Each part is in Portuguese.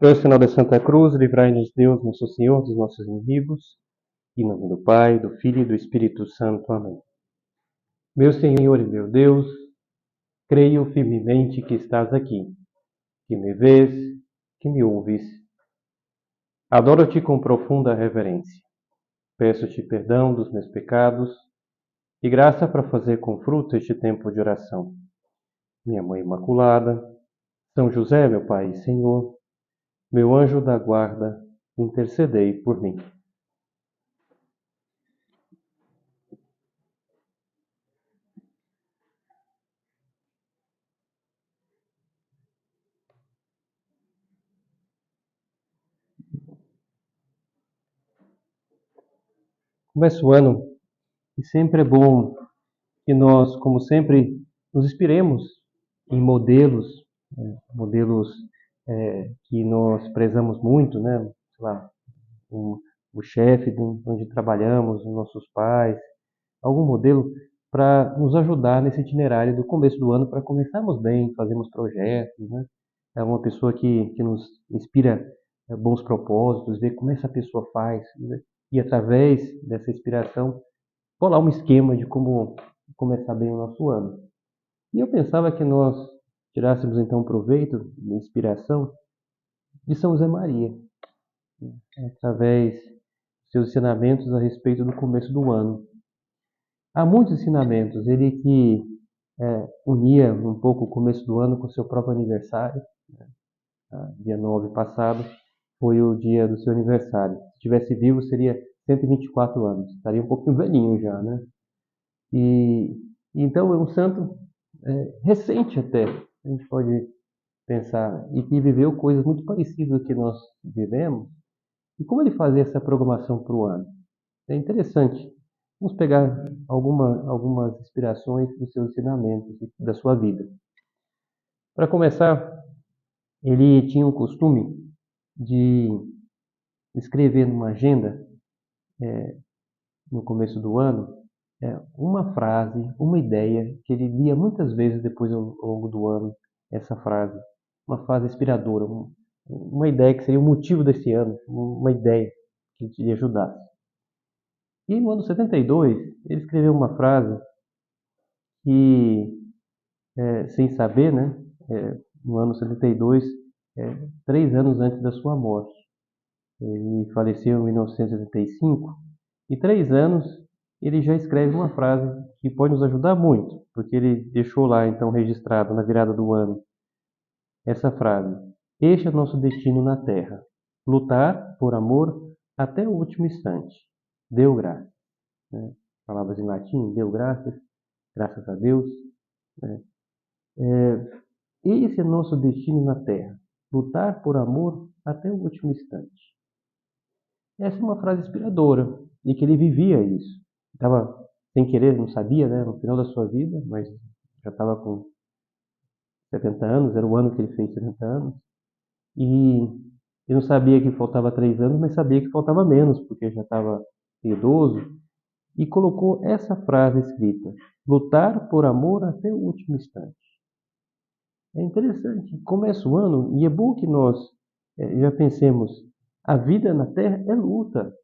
Pelo sinal da Santa Cruz, livrai-nos Deus, nosso Senhor, dos nossos inimigos. Em nome do Pai, do Filho e do Espírito Santo. Amém. Meu Senhor e meu Deus, creio firmemente que estás aqui, que me vês, que me ouves. Adoro-te com profunda reverência. Peço-te perdão dos meus pecados e graça para fazer com fruto este tempo de oração. Minha Mãe Imaculada, São José, meu Pai e Senhor, meu anjo da guarda, intercedei por mim. Começa o ano e sempre é bom que nós, como sempre, nos inspiremos em modelos que nós prezamos muito, né? Sei lá, um, o chefe onde trabalhamos, os nossos pais, algum modelo para nos ajudar nesse itinerário do começo do ano, para começarmos bem, fazermos projetos, né? É uma pessoa que nos inspira bons propósitos, ver como essa pessoa faz, né? E através dessa inspiração, bolar um esquema de como começar bem o nosso ano. E eu pensava que nós tirássemos então proveito da inspiração de São José Maria, através dos seus ensinamentos a respeito do começo do ano. Há muitos ensinamentos, ele que unia um pouco o começo do ano com o seu próprio aniversário, né? Dia 9 passado foi o dia do seu aniversário. Se estivesse vivo seria 124 anos, estaria um pouquinho velhinho já, né? E então é um santo recente até, a gente pode pensar, e que viveu coisas muito parecidas do que nós vivemos. E como ele fazia essa programação para o ano? É interessante. Vamos pegar algumas inspirações dos seus ensinamentos e da sua vida. Para começar, ele tinha o costume de escrever numa agenda, no começo do ano, uma frase, uma ideia, que ele lia muitas vezes depois ao longo do ano, essa frase. Uma frase inspiradora, uma ideia que seria o motivo desse ano, uma ideia que lhe ajudasse. E no ano 72, ele escreveu uma frase que, sem saber, né, no ano 72, 3 anos antes da sua morte. Ele faleceu em 1975, e 3 anos ele já escreve uma frase que pode nos ajudar muito, porque ele deixou lá então registrado na virada do ano essa frase: Este é o nosso destino na terra, lutar por amor até o último instante. Deu graça. Né? Palavras em latim, deu graças, graças a Deus. Né? Esse é o nosso destino na terra, lutar por amor até o último instante. Essa é uma frase inspiradora, e que ele vivia isso. Estava sem querer, não sabia, né, no final da sua vida, mas já estava com 70 anos, era o ano que ele fez 70 anos, e ele não sabia que faltava 3 anos, mas sabia que faltava menos, porque já estava idoso, e colocou essa frase escrita: lutar por amor até o último instante. É interessante, começa o ano, e é bom que nós já pensemos, a vida na Terra é luta,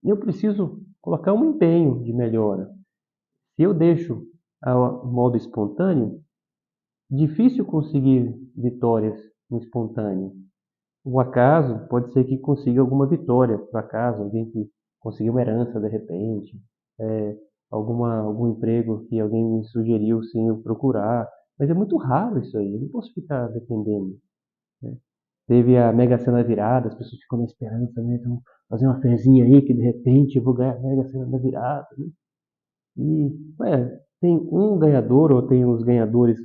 eu preciso colocar um empenho de melhora. Se eu deixo ao modo espontâneo, difícil conseguir vitórias no espontâneo. O acaso pode ser que consiga alguma vitória, por acaso, alguém que conseguiu uma herança de repente, algum emprego que alguém me sugeriu sem eu procurar, mas é muito raro isso aí, eu não posso ficar dependendo. Né? Teve a Mega Sena virada, as pessoas ficam na esperança, né? Então, fazer uma fezinha aí que de repente eu vou ganhar a Mega Sena da virada. Né? E, tem um ganhador ou tem os ganhadores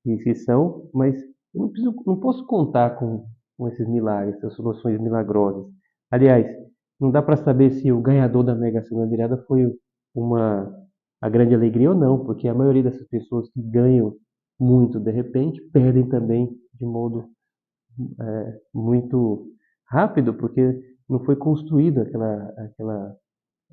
que são, mas eu não posso contar com esses milagres, essas soluções milagrosas. Aliás, não dá para saber se o ganhador da Mega Sena virada foi uma a grande alegria ou não, porque a maioria dessas pessoas que ganham muito de repente perdem também de modo muito rápido, porque não foi construída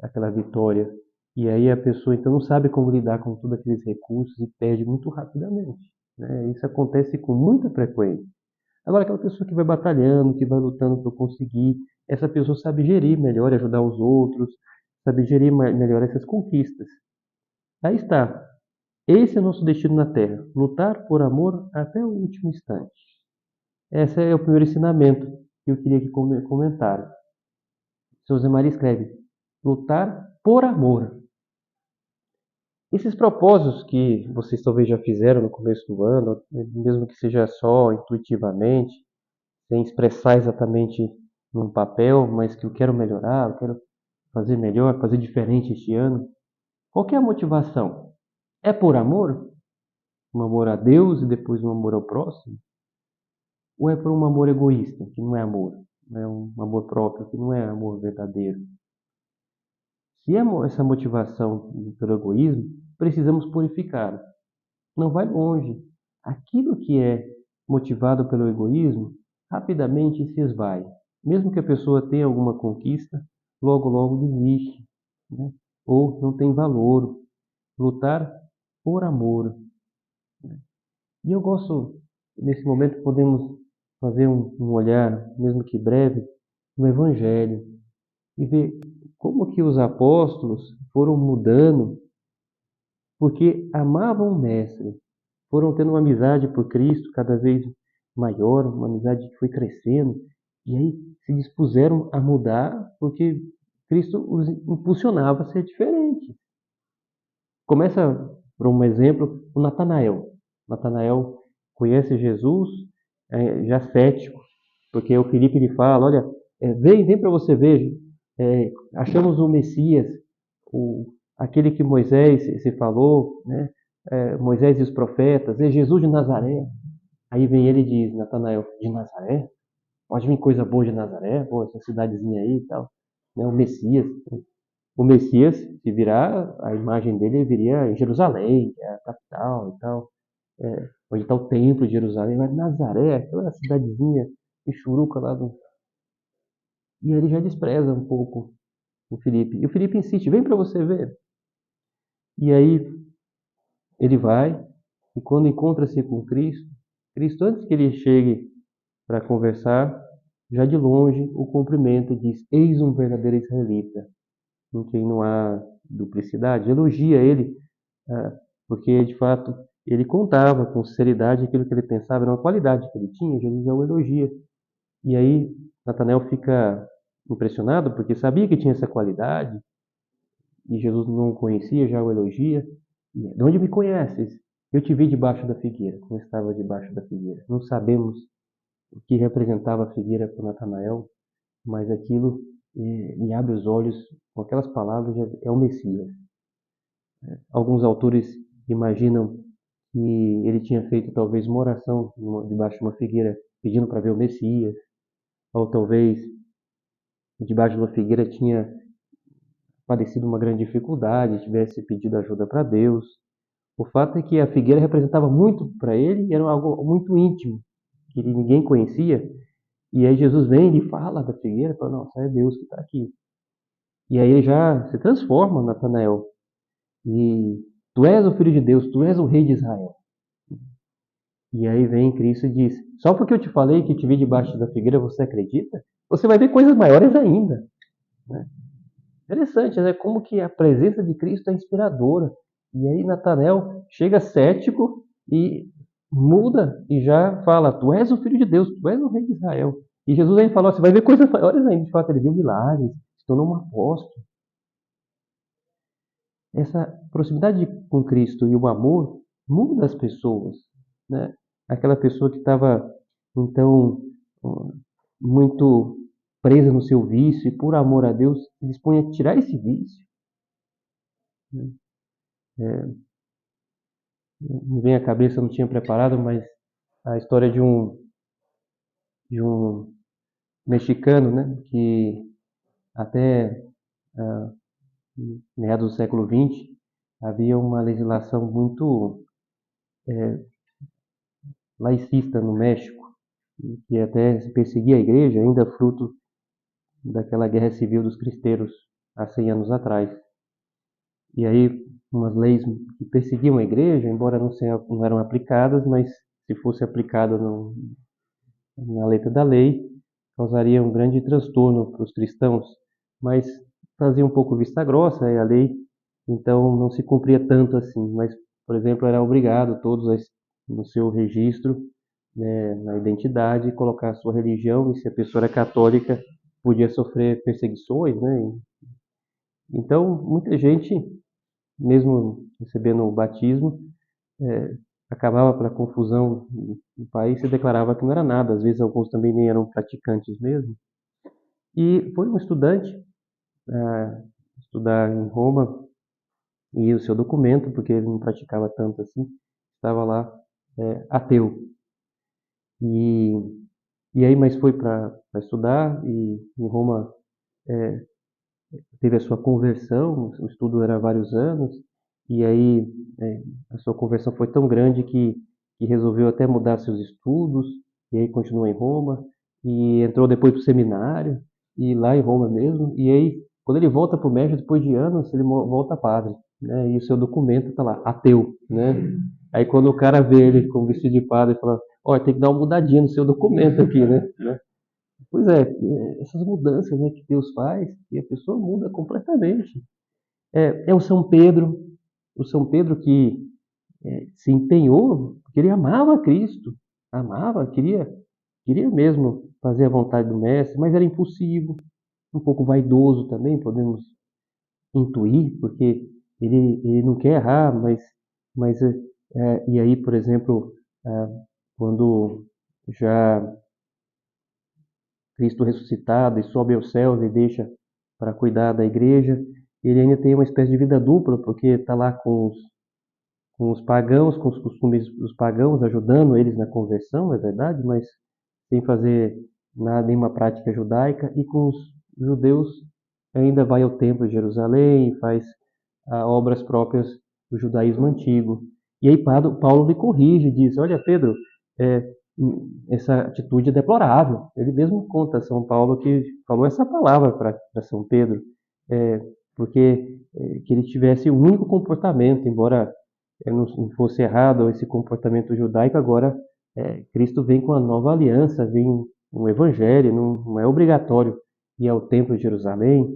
aquela vitória. E aí a pessoa então não sabe como lidar com todos aqueles recursos e perde muito rapidamente. Né? Isso acontece com muita frequência. Agora, aquela pessoa que vai batalhando, que vai lutando para conseguir, essa pessoa sabe gerir melhor, ajudar os outros, sabe gerir melhor essas conquistas. Aí está. Esse é o nosso destino na Terra, lutar por amor até o último instante. Esse é o primeiro ensinamento que eu queria que comentaram. Seu Zé Maria escreve: lutar por amor. Esses propósitos que vocês talvez já fizeram no começo do ano, mesmo que seja só intuitivamente, sem expressar exatamente num papel, mas que eu quero melhorar, eu quero fazer melhor, fazer diferente este ano. Qual que é a motivação? É por amor? Um amor a Deus e depois um amor ao próximo? Ou é por um amor egoísta, que não é amor? É um amor próprio, que não é amor verdadeiro? Se é essa motivação pelo egoísmo, precisamos purificar. Não vai longe. Aquilo que é motivado pelo egoísmo rapidamente se esvai. Mesmo que a pessoa tenha alguma conquista, logo logo desiste, né? Ou não tem valor. Lutar por amor. E eu gosto, nesse momento, podemos fazer um olhar, mesmo que breve, no Evangelho e ver como que os apóstolos foram mudando porque amavam o Mestre, foram tendo uma amizade por Cristo cada vez maior, uma amizade que foi crescendo, e aí se dispuseram a mudar porque Cristo os impulsionava a ser diferente. Começa, por um exemplo, o Natanael. Natanael conhece Jesus já cético, porque o Filipe lhe fala, olha, vem para você ver, achamos o Messias, aquele que Moisés se falou, né? Moisés e os profetas, é Jesus de Nazaré. Aí vem ele e diz, Natanael, de Nazaré? Pode vir coisa boa de Nazaré? Pô, essa cidadezinha aí e tal. Né? O Messias. O Messias, se virar, a imagem dele viria em Jerusalém, que é a capital e tal. Onde está o templo de Jerusalém. Mas Nazaré, aquela cidadezinha enxuruca lá do... E ele já despreza um pouco o Filipe. E o Filipe insiste, vem para você ver. E aí ele vai, e quando encontra-se com Cristo, Cristo, antes que ele chegue para conversar, já de longe o cumprimenta e diz: Eis um verdadeiro israelita, em quem não há duplicidade. Elogia ele, porque de fato ele contava com sinceridade aquilo que ele pensava, era uma qualidade que ele tinha. Jesus já o elogia. E aí Natanael fica impressionado, porque sabia que tinha essa qualidade, e Jesus não o conhecia, já o elogia. De onde me conheces? Eu te vi debaixo da figueira, como estava debaixo da figueira. Não sabemos o que representava a figueira para Natanael, mas aquilo lhe abre os olhos com aquelas palavras, é o Messias. Alguns autores imaginam que ele tinha feito talvez uma oração debaixo de uma figueira pedindo para ver o Messias, ou talvez debaixo de uma figueira tinha padecido uma grande dificuldade, tivesse pedido ajuda para Deus. O fato é que a figueira representava muito para ele e era algo muito íntimo, que ninguém conhecia. E aí Jesus vem e fala da figueira, fala, nossa, é Deus que está aqui. E aí ele já se transforma, Natanael. E tu és o Filho de Deus, tu és o Rei de Israel. E aí vem Cristo e diz, só porque eu te falei que te vi debaixo da figueira, você acredita? Você vai ver coisas maiores ainda. Né? Interessante, né? Como que a presença de Cristo é inspiradora. E aí Natanael chega cético e muda e já fala, tu és o Filho de Deus, tu és o Rei de Israel. E Jesus aí falou, você vai ver coisas maiores ainda. De fato, ele viu milagres, se tornou um apóstolo. Essa proximidade com Cristo e o amor muda as pessoas, né? Aquela pessoa que estava, então, muito presa no seu vício e por amor a Deus se dispõe a tirar esse vício. Né? Me vem à cabeça, eu não tinha preparado, mas a história de um mexicano, né, que até meados do século XX havia uma legislação muito laicista no México, que até se perseguia a igreja, ainda fruto daquela guerra civil dos cristeiros há 100 anos atrás. E aí umas leis que perseguiam a igreja, embora não eram aplicadas, mas se fosse aplicada na letra da lei, causaria um grande transtorno para os cristãos, mas fazia um pouco vista grossa a lei, então não se cumpria tanto assim, mas, por exemplo, era obrigado todos no seu registro, né, na identidade, colocar a sua religião, e se a pessoa era católica, podia sofrer perseguições, né? Então, muita gente, mesmo recebendo o batismo, acabava para confusão no país, se declarava que não era nada. Às vezes alguns também nem eram praticantes mesmo. E foi um estudante estudar em Roma, e o seu documento, porque ele não praticava tanto assim, estava lá ateu. E, e aí, mas foi para estudar, e em Roma teve a sua conversão, o estudo era vários anos, e aí a sua conversão foi tão grande que resolveu até mudar seus estudos, e aí continuou em Roma, e entrou depois para o seminário, e lá em Roma mesmo, e aí quando ele volta para o México, depois de anos, ele volta padre, né? E o seu documento está lá, ateu, né? Aí quando o cara vê ele com vestido de padre, ele fala, olha, tem que dar uma mudadinha no seu documento aqui, né? Pois é, essas mudanças, né, que Deus faz, e a pessoa muda completamente. É o São Pedro que se empenhou, porque ele amava Cristo, amava, queria mesmo fazer a vontade do Mestre, mas era impulsivo, um pouco vaidoso também, podemos intuir, porque ele não quer errar, mas e aí, por exemplo, quando já Cristo ressuscitado e sobe aos céus e deixa para cuidar da igreja, ele ainda tem uma espécie de vida dupla, porque está lá com os pagãos, com os costumes dos pagãos, ajudando eles na conversão, é verdade, mas sem fazer nada, nenhuma prática judaica, e com os judeus ainda vai ao templo de Jerusalém, faz obras próprias do judaísmo antigo. E aí Paulo lhe corrige, diz, olha Pedro, é, essa atitude é deplorável. Ele mesmo conta a São Paulo que falou essa palavra para São Pedro, porque que ele tivesse o único comportamento, embora não fosse errado esse comportamento judaico, agora Cristo vem com a nova aliança, vem um evangelho, não é obrigatório ir ao templo de Jerusalém.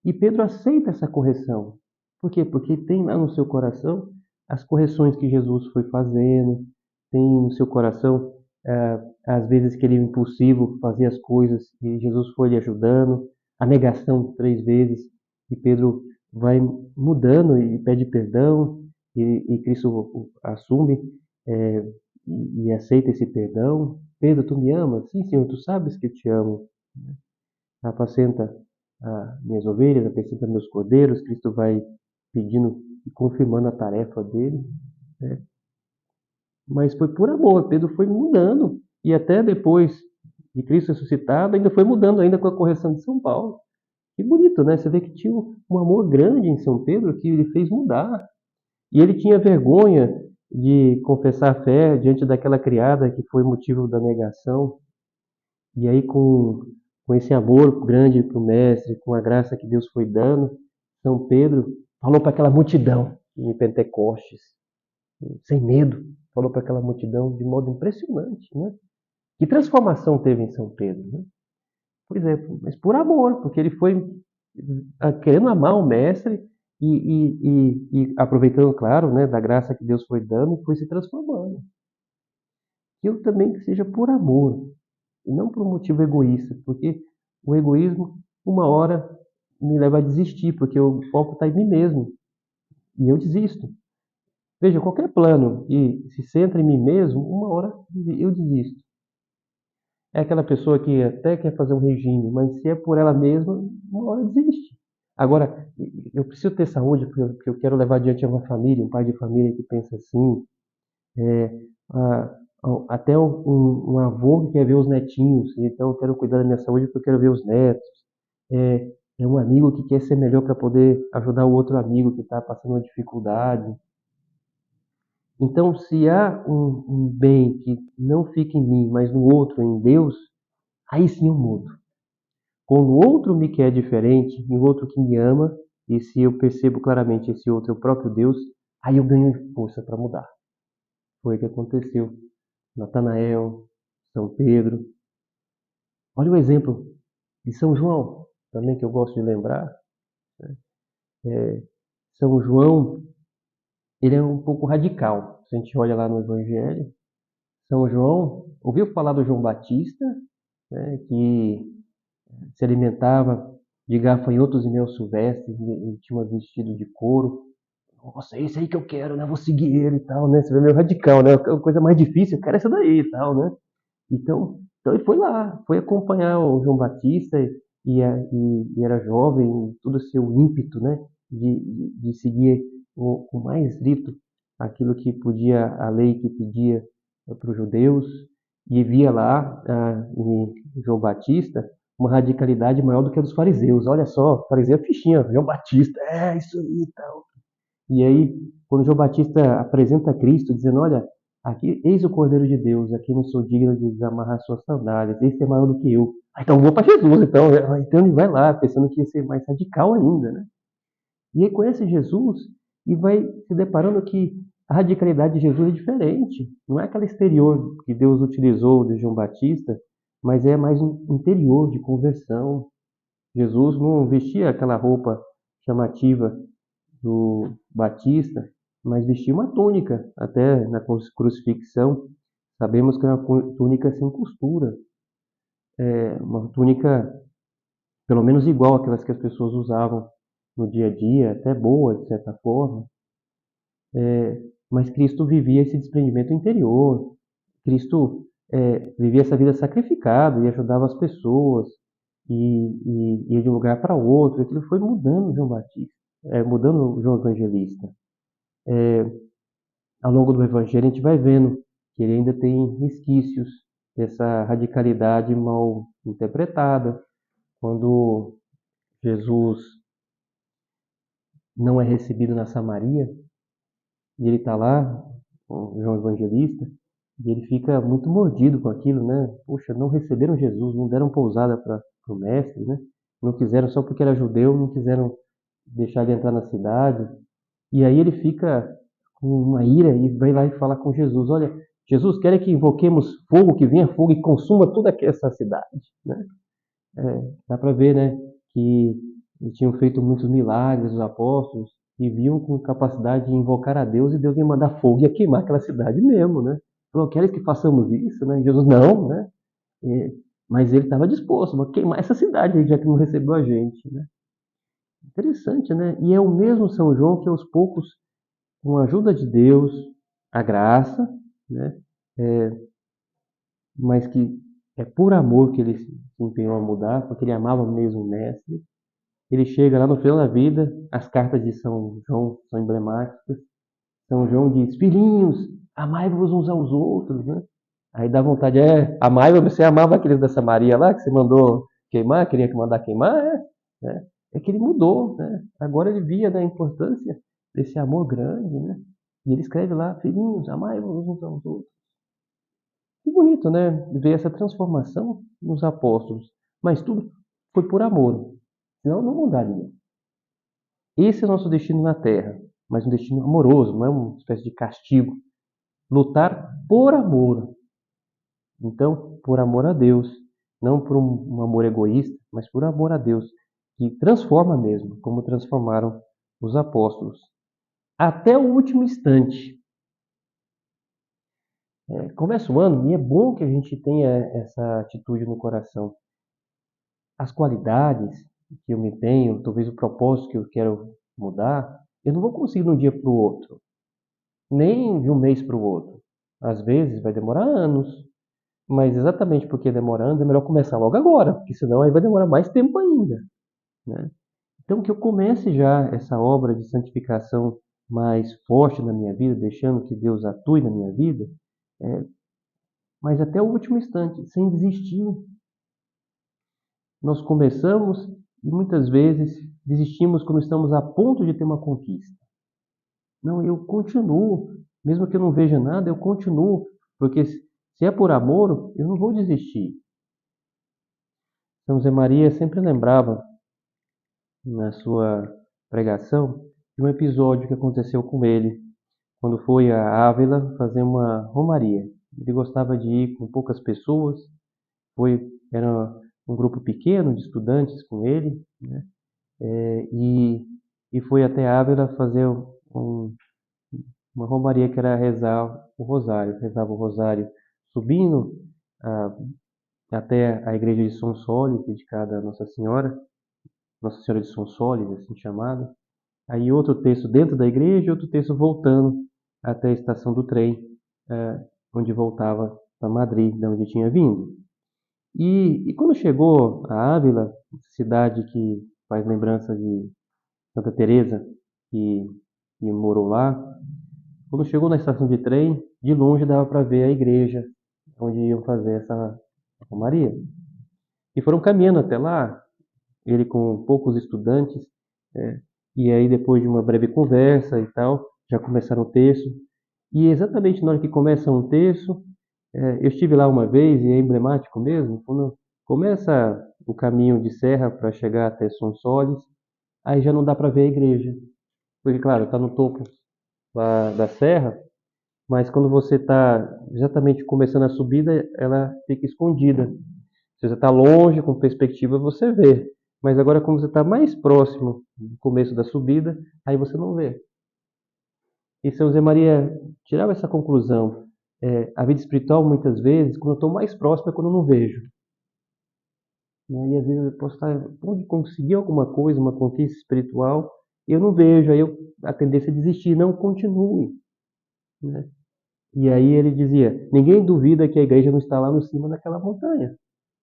E Pedro aceita essa correção. Por quê? Porque tem lá no seu coração as correções que Jesus foi fazendo, tem no seu coração às vezes que ele é impulsivo, fazia as coisas e Jesus foi lhe ajudando, a negação 3 vezes, e Pedro vai mudando e pede perdão, e Cristo assume e aceita esse perdão. Pedro, tu me amas? Sim, Senhor, tu sabes que eu te amo. Apacenta minhas ovelhas, apacenta meus cordeiros. Cristo vai pedindo e confirmando a tarefa dele, né? Mas foi por amor, Pedro foi mudando, e até depois de Cristo ressuscitado, ainda foi mudando ainda com a correção de São Paulo. Que bonito, né? Você vê que tinha um amor grande em São Pedro que ele fez mudar. E ele tinha vergonha de confessar a fé diante daquela criada que foi motivo da negação. E aí, com esse amor grande para o Mestre, com a graça que Deus foi dando, São Pedro falou para aquela multidão em Pentecostes, sem medo, falou para aquela multidão de modo impressionante, né? Que transformação teve em São Pedro, né? Pois é, mas por amor, porque ele foi querendo amar o Mestre e aproveitando, claro, né, da graça que Deus foi dando, foi se transformando. Que eu também que seja por amor, e não por um motivo egoísta, porque o egoísmo, uma hora, me leva a desistir, porque o foco está em mim mesmo, e eu desisto. Veja, qualquer plano que se centra em mim mesmo, uma hora eu desisto. É aquela pessoa que até quer fazer um regime, mas se é por ela mesma, uma hora desiste. Agora, eu preciso ter saúde porque eu quero levar adiante uma família, um pai de família que pensa assim, a, até um avô que quer ver os netinhos, então eu quero cuidar da minha saúde porque eu quero ver os netos. É um amigo que quer ser melhor para poder ajudar o outro amigo que está passando uma dificuldade. Então, se há um bem que não fica em mim, mas no outro, em Deus, aí sim eu mudo. Quando o outro me quer diferente, e o outro que me ama, e se eu percebo claramente esse outro é o próprio Deus, aí eu ganho força para mudar. Foi o que aconteceu. Natanael, São Pedro. Olha o exemplo de São João, também que eu gosto de lembrar. São João, ele é um pouco radical. Se a gente olha lá no Evangelho, São João ouviu falar do João Batista, né, que se alimentava de gafanhotos e mel silvestre, e tinha um vestido de couro. Nossa, é esse aí que eu quero, né? Vou seguir ele e tal, né? Você vê meio radical, né? A coisa mais difícil, eu quero essa daí e tal, né? Então ele foi lá, foi acompanhar o João Batista e era jovem, todo o seu ímpeto, né? De seguir o mais estrito aquilo que podia, a lei que pedia para os judeus, e via lá em João Batista uma radicalidade maior do que a dos fariseus. Olha só, fariseu é fichinha, João Batista, é isso aí e tal. E aí, quando João Batista apresenta Cristo, dizendo: Olha, aqui, eis o Cordeiro de Deus, aqui não sou digno de desamarrar suas sandálias, esse é maior do que eu. Ah, então vou para Jesus, então ele vai lá, pensando que ia ser mais radical ainda, né? E aí conhece Jesus e vai se deparando que a radicalidade de Jesus é diferente. Não é aquela exterior que Deus utilizou de João Batista, mas é mais um interior de conversão. Jesus não vestia aquela roupa chamativa do Batista, mas vestia uma túnica, até na crucifixão. Sabemos que é uma túnica sem costura, uma túnica pelo menos igual àquelas que as pessoas usavam no dia a dia, até boa de certa forma. Mas Cristo vivia esse desprendimento interior. Cristo vivia essa vida sacrificada e ajudava as pessoas e ia de um lugar para outro. Aquilo foi mudando João Batista, mudando João Evangelista. Ao longo do Evangelho a gente vai vendo que ele ainda tem resquícios dessa radicalidade mal interpretada. Quando Jesus não é recebido na Samaria, e ele está lá, o João Evangelista, e ele fica muito mordido com aquilo, né? Poxa, não receberam Jesus, não deram pousada para o mestre, né? Não quiseram, só porque era judeu, não quiseram deixar ele entrar na cidade. E aí ele fica com uma ira e vai lá e fala com Jesus: Olha, Jesus, quer que invoquemos fogo, que venha fogo e consuma toda essa cidade, né? Dá para ver, né, que eles tinham feito muitos milagres, os apóstolos, e viam com capacidade de invocar a Deus, e Deus ia mandar fogo e ia queimar aquela cidade mesmo, né? Falou: queres que façamos isso, né? E Jesus: não, né? Mas ele estava disposto a queimar essa cidade, já que não recebeu a gente, né? Interessante, né? E é o mesmo São João que aos poucos, com a ajuda de Deus, a graça, né? Mas que é por amor que ele se empenhou a mudar, porque ele amava mesmo o mestre. Ele chega lá no final da vida, as cartas de São João são emblemáticas. São João diz: Filhinhos, amai-vos uns aos outros, né? Aí dá vontade, amai-vos, você amava aqueles da Samaria lá, que você mandou queimar, queria que mandar queimar, né? É que ele mudou, né? Agora ele via da importância desse amor grande, né? E ele escreve lá: Filhinhos, amai-vos uns aos outros. Que bonito, né? Ver essa transformação nos apóstolos. Mas tudo foi por amor, senão não mudaria. Esse é o nosso destino na Terra, mas um destino amoroso, não é uma espécie de castigo. Lutar por amor. Então, por amor a Deus, não por um amor egoísta, mas por amor a Deus, que transforma mesmo, como transformaram os apóstolos. Até o último instante. Começa o ano e é bom que a gente tenha essa atitude no coração. As qualidades que eu me tenho, talvez o propósito que eu quero mudar, eu não vou conseguir de um dia para o outro, nem de um mês para o outro. Às vezes vai demorar anos, mas exatamente porque demora anos, é melhor começar logo agora, porque senão aí vai demorar mais tempo ainda, né? Então que eu comece já essa obra de santificação mais forte na minha vida, deixando que Deus atue na minha vida, mas até o último instante, sem desistir. Nós começamos e muitas vezes desistimos quando estamos a ponto de ter uma conquista. Não, eu continuo, mesmo que eu não veja nada, eu continuo, porque se é por amor, eu não vou desistir. São José Maria sempre lembrava, na sua pregação, de um episódio que aconteceu com ele, quando foi a Ávila fazer uma romaria. Ele gostava de ir com poucas pessoas. Era um grupo pequeno de estudantes com ele, né? E, e foi até Ávila fazer uma romaria que era rezar o rosário. Rezava o rosário subindo ah, até a igreja de Sonsoles, dedicada a Nossa Senhora de Sonsoles, assim chamada. Aí outro texto dentro da igreja e outro texto voltando até a estação do trem, onde voltava para Madrid, de onde tinha vindo. E quando chegou a Ávila, cidade que faz lembrança de Santa Teresa, que, que morou lá, quando chegou na estação de trem, de longe dava para ver a igreja onde iam fazer essa romaria. E foram caminhando até lá, ele com poucos estudantes, é, e aí depois de uma breve conversa e tal, já começaram o texto. E exatamente na hora que começa um texto, eu estive lá uma vez e é emblemático mesmo, quando começa o caminho de serra para chegar até Sonsoles, aí já não dá para ver a igreja. Porque, claro, está no topo lá da serra, mas quando você está exatamente começando a subida, ela fica escondida. Se você está longe, com perspectiva, você vê. Mas agora, como você está mais próximo do começo da subida, aí você não vê. E São José Maria tirava essa conclusão. A vida espiritual, muitas vezes, quando eu estou mais próximo, é quando eu não vejo. E aí, às vezes, eu posso estar onde conseguir alguma coisa, uma conquista espiritual, e eu não vejo. Aí a tendência é desistir. Não, continue. Né? E aí ele dizia: ninguém duvida que a igreja não está lá no cima daquela montanha.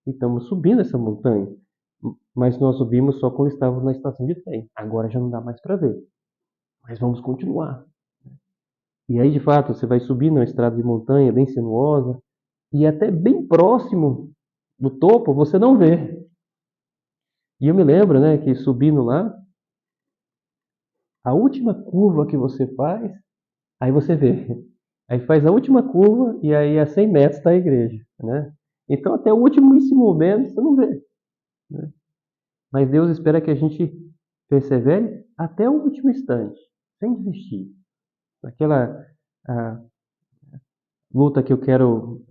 E estamos subindo essa montanha. Mas nós subimos só quando estávamos na estação de trem. Agora já não dá mais para ver. Mas vamos continuar. E aí, de fato, você vai subindo uma estrada de montanha bem sinuosa, e até bem próximo do topo você não vê. E eu me lembro, né, que subindo lá, a última curva que você faz, aí você vê. Aí faz a última curva e aí a 100 metros está a igreja, né? Então até o ultimíssimo momento você não vê, né? Mas Deus espera que a gente persevere até o último instante, sem desistir. Aquela a luta que eu quero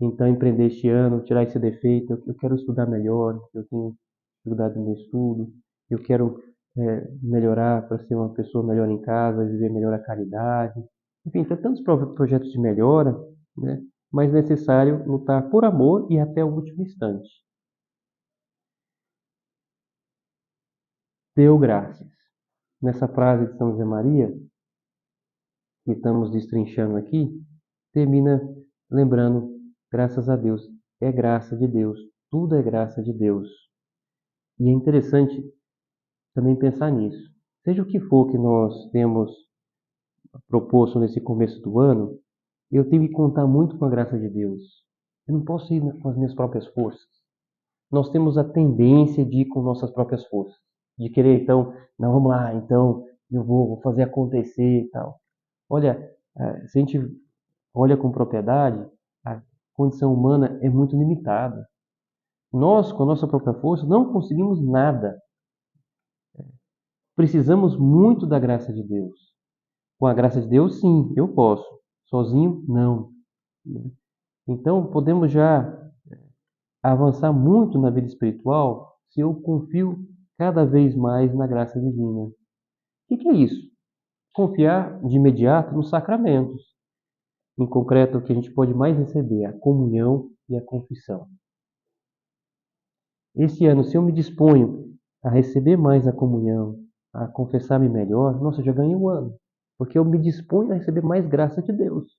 então empreender este ano, tirar esse defeito, eu quero estudar melhor, eu tenho dificuldade no meu estudo, eu quero melhorar para ser uma pessoa melhor em casa, viver melhor a caridade. Enfim, tem tantos projetos de melhora, né? Mas é necessário lutar por amor e até o último instante. Deu graças. Nessa frase de São José Maria, que estamos destrinchando aqui, termina lembrando, graças a Deus, é graça de Deus, tudo é graça de Deus. E é interessante também pensar nisso. Seja o que for que nós temos proposto nesse começo do ano, eu tenho que contar muito com a graça de Deus. Eu não posso ir com as minhas próprias forças. Nós temos a tendência de ir com nossas próprias forças. De querer, então, não, vamos lá, então, eu vou fazer acontecer e tal. Olha, se a gente olha com propriedade, a condição humana é muito limitada. Nós, com a nossa própria força, não conseguimos nada. Precisamos muito da graça de Deus. Com a graça de Deus, sim, eu posso. Sozinho, não. Então, podemos já avançar muito na vida espiritual se eu confio cada vez mais na graça divina. O que é isso? Confiar de imediato nos sacramentos. Em concreto, o que a gente pode mais receber é a comunhão e a confissão. Esse ano, se eu me disponho a receber mais a comunhão, a confessar-me melhor, nossa, eu já ganhei um ano. Porque eu me disponho a receber mais graça de Deus.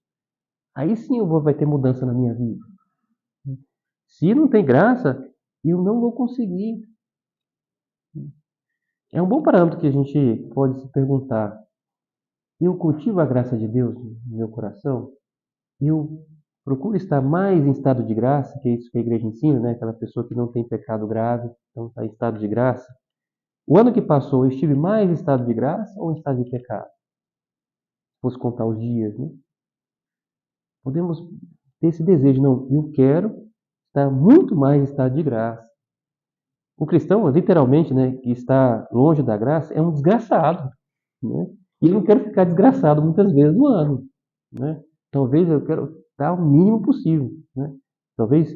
Aí sim vai ter mudança na minha vida. Se não tem graça, eu não vou conseguir. É um bom parâmetro que a gente pode se perguntar. Eu cultivo a graça de Deus no meu coração? Eu procuro estar mais em estado de graça, que é isso que a igreja ensina, né? Aquela pessoa que não tem pecado grave, então está em estado de graça. O ano que passou, eu estive mais em estado de graça ou em estado de pecado? Se fosse contar os dias, né? Podemos ter esse desejo, não, eu quero estar muito mais em estado de graça. O cristão, literalmente, né, que está longe da graça, é um desgraçado, né? E eu não quero ficar desgraçado muitas vezes no ano, né? Talvez eu quero evitar o mínimo possível, né? Talvez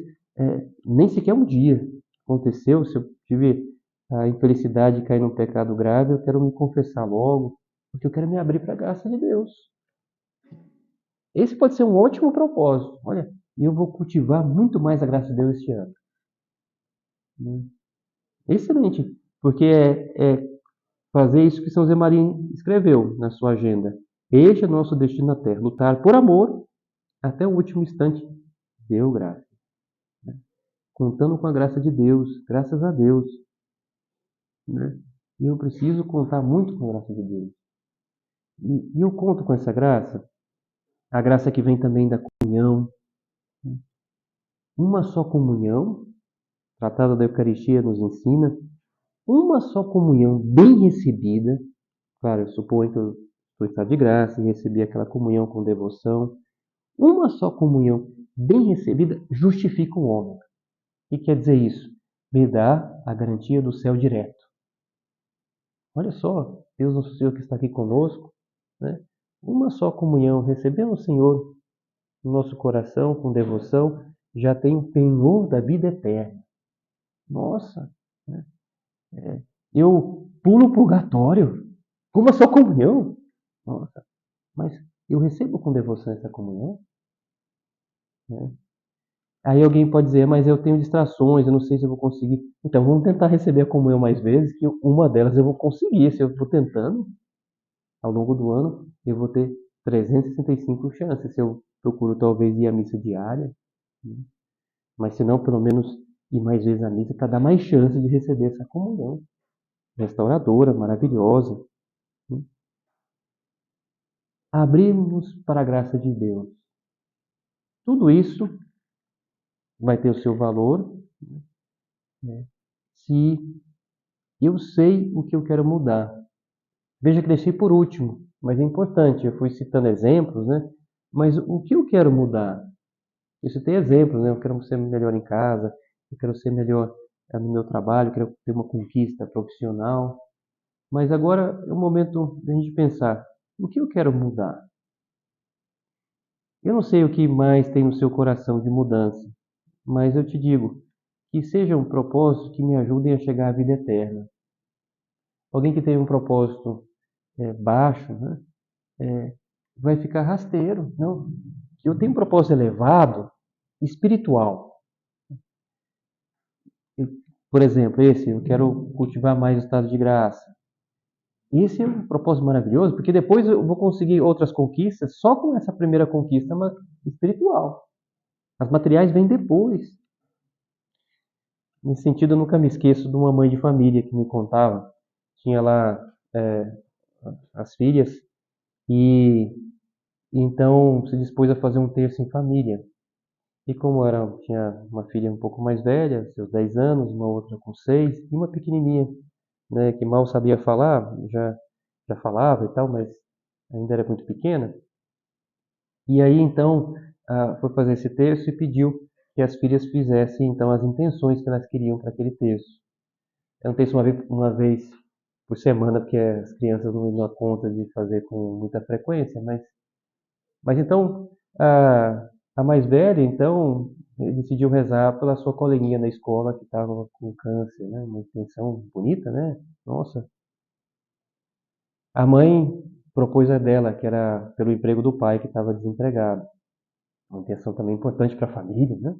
nem sequer um dia aconteceu, se eu tive a infelicidade de cair num pecado grave, eu quero me confessar logo, porque eu quero me abrir para a graça de Deus. Esse pode ser um ótimo propósito. Olha, eu vou cultivar muito mais a graça de Deus este ano. Excelente, porque é fazer isso que São Zé Maria escreveu na sua agenda. Este é o nosso destino na Terra, lutar por amor até o último instante. Deu graça. Contando com a graça de Deus, graças a Deus. Né? E eu preciso contar muito com a graça de Deus. E eu conto com essa graça, a graça que vem também da comunhão. Uma só comunhão, o Tratado da Eucaristia nos ensina, uma só comunhão bem recebida. Claro, eu suponho que eu estou em estado de graça e recebi aquela comunhão com devoção. Uma só comunhão bem recebida justifica o homem. O que quer dizer isso? Me dá a garantia do céu direto. Olha só, Deus nosso Senhor que está aqui conosco, né? Uma só comunhão, recebendo o Senhor no nosso coração com devoção, já tem o penhor da vida eterna. Nossa, né? Eu pulo o purgatório com uma só comunhão. Nossa, mas eu recebo com devoção essa comunhão? Né? Aí alguém pode dizer, mas eu tenho distrações, eu não sei se eu vou conseguir. Então vamos tentar receber a comunhão mais vezes, que uma delas eu vou conseguir. Se eu estou tentando, ao longo do ano, eu vou ter 365 chances. Se eu procuro talvez ir à missa diária, né? Mas se não, pelo menos ir mais vezes à missa para dar mais chance de receber essa comunhão restauradora, maravilhosa. Né? Abrirmos para a graça de Deus. Tudo isso vai ter o seu valor, né? Se eu sei o que eu quero mudar. Veja que deixei por último, mas é importante. Eu fui citando exemplos, né? Mas o que eu quero mudar? Isso tem exemplos, né? Eu quero ser melhor em casa, eu quero ser melhor no meu trabalho, eu quero ter uma conquista profissional. Mas agora é o momento da gente pensar, o que eu quero mudar? Eu não sei o que mais tem no seu coração de mudança, mas eu te digo que sejam propósitos que me ajudem a chegar à vida eterna. Alguém que tem um propósito baixo, né? Vai ficar rasteiro. Não. Eu tenho um propósito elevado, espiritual. Por exemplo, eu quero cultivar mais o estado de graça. Esse é um propósito maravilhoso, porque depois eu vou conseguir outras conquistas só com essa primeira conquista espiritual. As materiais vêm depois. Nesse sentido, eu nunca me esqueço de uma mãe de família que me contava. Tinha lá as filhas e então se dispôs a fazer um terço em família. E como tinha uma filha um pouco mais velha, seus 10 anos, uma outra com 6, e uma pequenininha, né, que mal sabia falar, já falava e tal, mas ainda era muito pequena. E aí então foi fazer esse terço e pediu que as filhas fizessem então as intenções que elas queriam para aquele terço. É um terço uma vez por semana, porque as crianças não dão conta de fazer com muita frequência, mas então a mais velha então decidiu rezar pela sua coleguinha da escola que estava com câncer, né? Uma intenção bonita, né? Nossa. A mãe propôs a dela, que era pelo emprego do pai que estava desempregado. Uma intenção também importante para a família, né?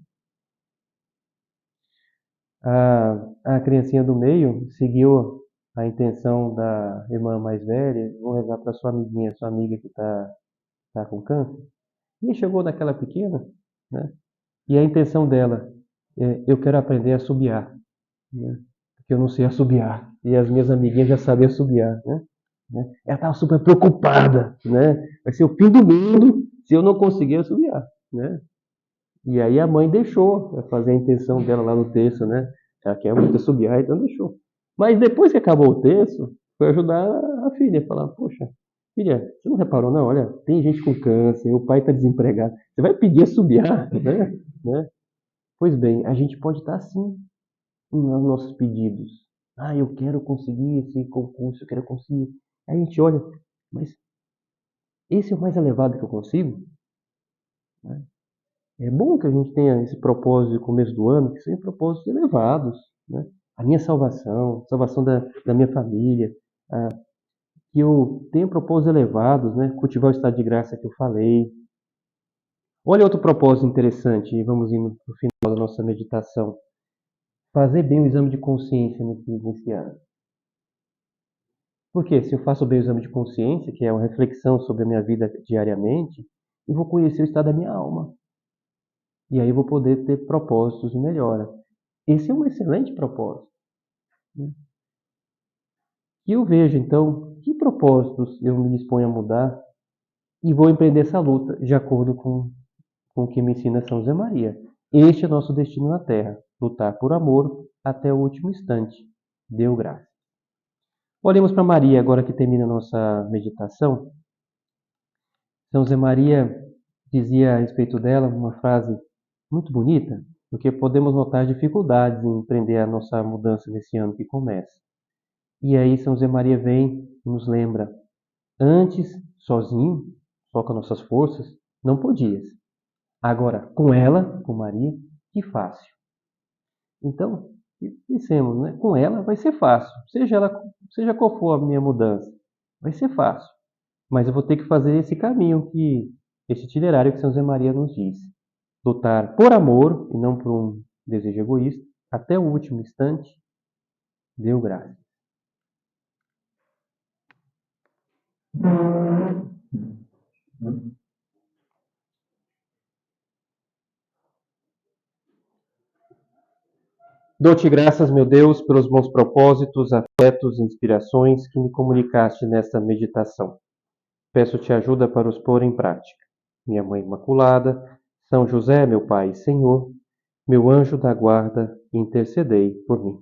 A criancinha do meio seguiu a intenção da irmã mais velha, vou rezar para sua amiguinha, sua amiga que tá com câncer. E chegou naquela pequena, né? E a intenção dela eu quero aprender a assobiar, né? Porque eu não sei assobiar. E as minhas amiguinhas já sabem assobiar, né? Ela estava super preocupada, né? Vai ser o fim do mundo se eu não conseguir assobiar, né? E aí a mãe deixou fazer a intenção dela lá no texto, né? Ela quer muito assobiar, então deixou. Mas depois que acabou o texto, foi ajudar a filha, falar, poxa, filha, você não reparou não? Olha, tem gente com câncer, o pai está desempregado, você vai pedir assobiar, né? Pois bem, a gente pode estar assim nos nossos pedidos. Eu quero conseguir esse concurso, eu quero conseguir. Aí a gente olha, mas esse é o mais elevado que eu consigo? Né? É bom que a gente tenha esse propósito de começo do ano, que sejam propósitos elevados, né? A minha salvação, salvação da minha família, a, que eu tenha propósitos elevados, né? Cultivar o estado de graça que eu falei. Olha outro propósito interessante, e vamos indo para o final da nossa meditação. Fazer bem o exame de consciência nesse ano. Porque se eu faço bem o exame de consciência, que é uma reflexão sobre a minha vida diariamente, eu vou conhecer o estado da minha alma. E aí eu vou poder ter propósitos de melhora. Esse é um excelente propósito, né? E eu vejo, então, que propósitos eu me disponho a mudar e vou empreender essa luta, de acordo com o que me ensina São José Maria. Este é nosso destino na Terra, lutar por amor até o último instante. Deu graça. Olhemos para Maria agora que termina a nossa meditação. São José Maria dizia a respeito dela uma frase muito bonita, porque podemos notar dificuldades em empreender a nossa mudança nesse ano que começa. E aí São José Maria vem e nos lembra: antes, sozinho, só com nossas forças, não podias. Agora, com ela, com Maria, que fácil. Então, pensemos, né? Com ela vai ser fácil. Seja qual for a minha mudança, vai ser fácil. Mas eu vou ter que fazer esse caminho, esse itinerário que São José Maria nos diz. Lutar por amor e não por um desejo egoísta, até o último instante, deu graça. Dou-te graças, meu Deus, pelos bons propósitos, afetos e inspirações que me comunicaste nesta meditação. Peço-te ajuda para os pôr em prática. Minha Mãe Imaculada, São José, meu Pai e Senhor, meu anjo da guarda, intercedei por mim.